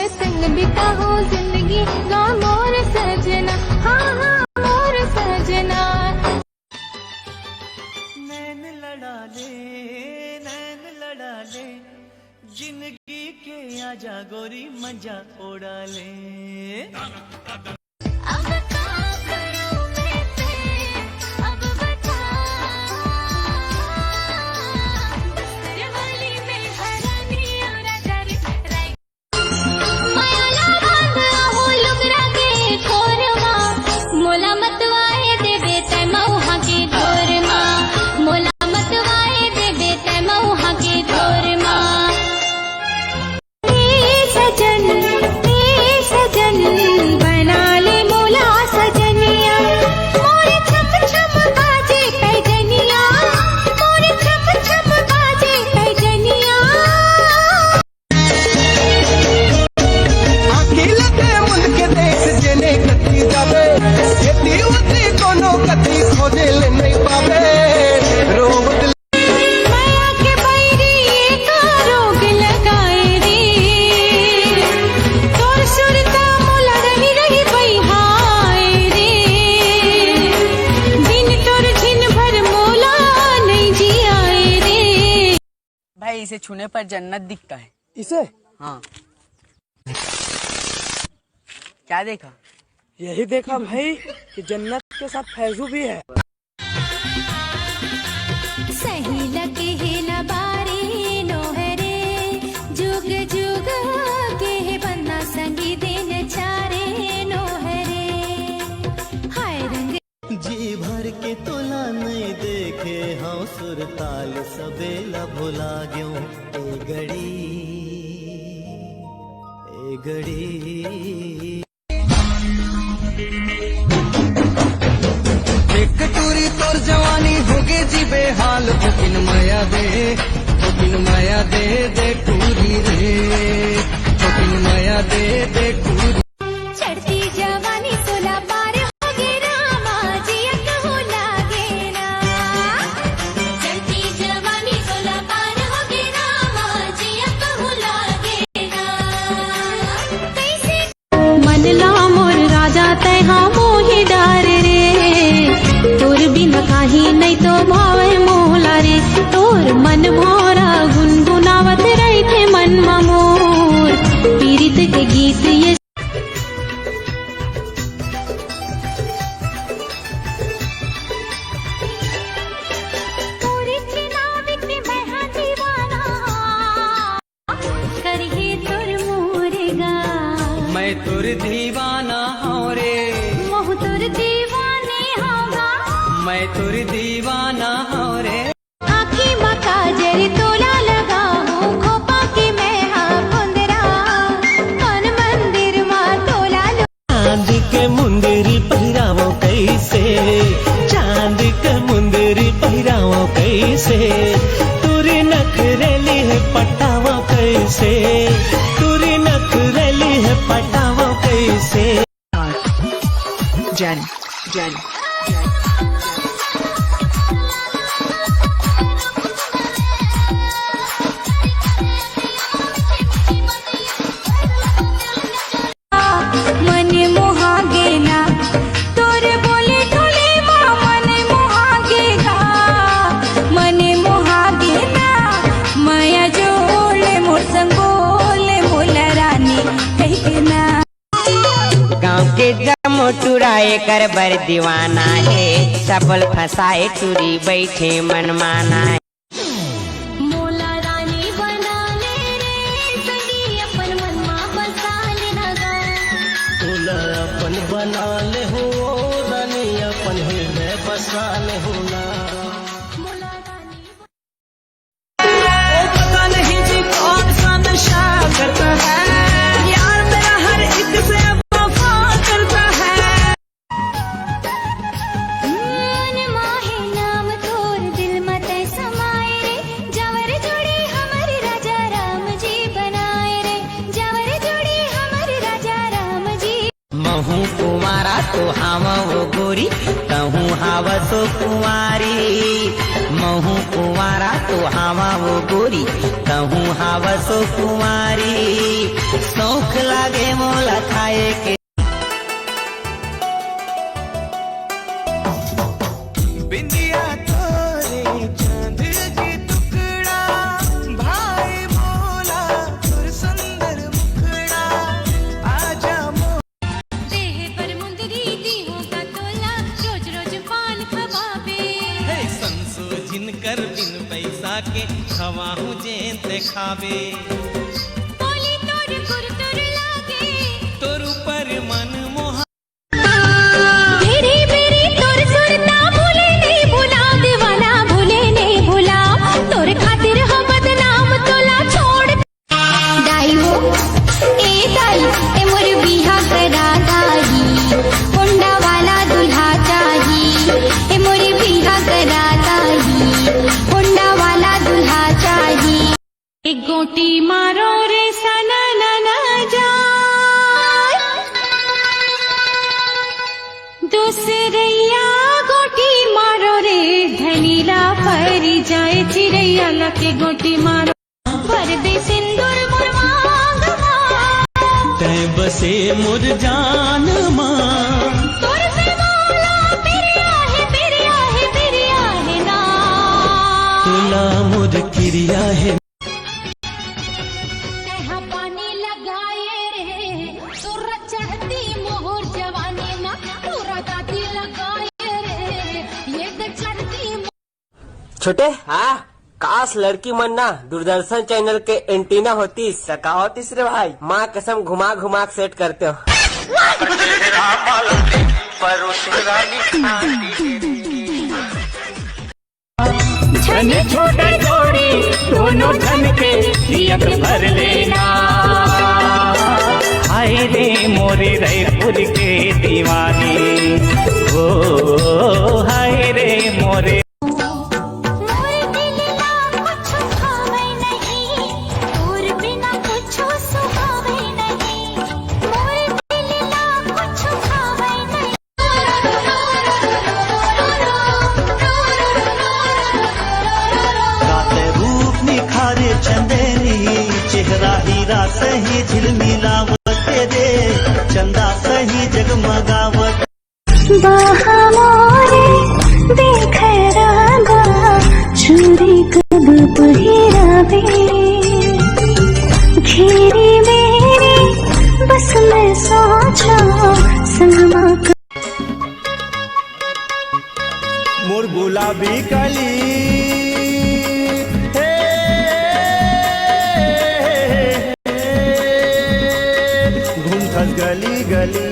संग बिताओ जिंदगी गा मोर सजना, हाँ हाँ मोर सजना। नैन लड़ा ले जिंदगी के आजा गोरी मजा उड़ा ले। अब क्या करूं मैं तेरे, अब बता, बस्तर वाली में हरानी और डर राई। मायाला बांध हो लुगरा के खोरमा, मोला मतवाए देबे तै मौहा के ढोरमा, मोला मतवाए देबे तै मौहा के ढोरमा। सजन बना ले मोला सजनिया, मोरे छप छप बाजे पैजनिया, मोरे छप छप बाजे पैजनिया। अकेले के मुल्क के देश जने कती जावे, खेती उती कोनो कती खोजे ले नहीं पावे। रोबत माया के बैरी का रोग लगाए रे, तोर सुरता मोला रही रही बहिहाए रे, बिन तोर झिन भर मोला नहीं जियाए रे। भाई इसे छूने पर जन्नत दिखता है। इसे हाँ, क्या देखा? यही देखा भाई कि जन्नत के साथ फैजू भी है। सही लगे हेला बारी नोहरे, जुग जुग के बन्ना संगी दिन चारे नोहरे। हाय रंग जी भर के तोला नहीं देखे हाँ सुरताल सबेला भुला गयो। ए घड़ी एक टूरी तोर जवानी होगे जी बेहाल, बुकिन माया दे दे टूरी रे, बुकिन माया दे टूरी। चढ़ती जवानी सोला पार हो गे रामा जी कहू लागे ना, चढ़ती जवानी सोला पार हो गे रामा जी कहू लागे ना। कैसे मनला मोर राजा तै हाँ मोहि डार रे, तोर बिना काही नहीं तो भावे मोला रे, तोर मन मोरा गुनगुनावत रही थे मन मोर पीरित के गीत ये। मैं तुर दीवाना हूँ रे, मोह तुर दीवाने होगा, मैं तुर दीवाना हूँ रे। आँखी मका जरी तोला लगा हूँ, खोपा की मैं हाँ कुंदरा, कौन मंदिर माँ तोला लो। चांद के मुंदरी पहिरावो कैसे, चांद के मुंदरी पहिरावो कैसे, तुरी नखरेली है पटावो कैसे, तुरी नखरेली है पटावो कैसे। जन मन मोहा गेना तोर बोले ढोले माँ, मन मोहा गेगा, मन मोहा गेना माया जोड़े मोर संग बोले मोला रानी कह देना। गाँव के जम टुराए कर बर दीवाना है, सफल फसाए टूरी बैठे मन माना है। मोला रानी बना ले रे सगी, अपन मन माँ बसा लेना गा। तोला अपन बना ले हो रानी, अपन हृदय बसा ले हो ना। मोला रानी पता नहीं जी कौन सा नशा करता है, यार मेरा हर एक से वफा करता है। मन माहे नाम तोर दिल मत समाए रे, जवर जोड़ी हमर राजा राम जी बनाए रे, जवर जोड़ी हमर राजा राम जी। महू कुमारा तो हम वो गोरी, कहूँ हाव सो कुमारी। हूँ कुंवारा तो हावा वो गोरी कहूँ हावा सो कुंवारी शौक लागे मोला खाए के बिंदिया तोरे चांद की टुकड़ा भाई बोला तुर सुंदर मुखड़ा आजा देह पर मुंदरी दीहों का तोला रोज रोज पान खवाबे संसो जिनकर बिन पैसा के खवाहू जेते खावे बोली तोर गुर तोर लागे तोर ऊपर मन मोहा मेरी मेरी तोर सुरता भूले नहीं भूला दीवाना भूले नहीं भूला तोर खातिर हम बदनाम तोला छोड़ दाई हो ए दाई ए मोर बिहा करा दाई होंडा वाला दूल्हा चाही ए मोर बिहा करा दाई होंडा वाला दूल्हा चाही एक गोटी मारो रे सना ना ना जाए दूसरैया गोटी मारो रे धनीला पर जाए चिड़ैया लके गोटी मारो भर दे सिंदूर मोर मांग मां तै बसे मोर जान मां तोर से बोला पिरिया है ना तुला मोर किरिया है तैहा पानी लगाए रे तोर चढ़ती मोहर जवानी मां तोरा दादी लगाए रे ये तो चढ़ती छोटे हाँ काश लड़की मन ना दूरदर्शन चैनल के एंटीना होती सका होतीस रे भाई माँ कसम घुमा घुमा के सेट करते हो छने छोटे जोड़ी दोनों धन के नियत भर लेना हाय रे मोरे रायपुर के दीवानी ओ हाय रे मोरे मोर दिल ला कुछ खावे नहीं तोर बिना कुछ सुहावे नहीं मोर दिल ला कुछ खावे नहीं रात रूप निखारे चंदेरी चेहरा हीरा सही झिलमिलावत दे चंदा सही जगमगावत बाहा मोरे देख रागा चूरी कब पहिरावे घेरी मेरी बस मैं सोचा सनमा मोर गुलाबी कली घूमथस गली गली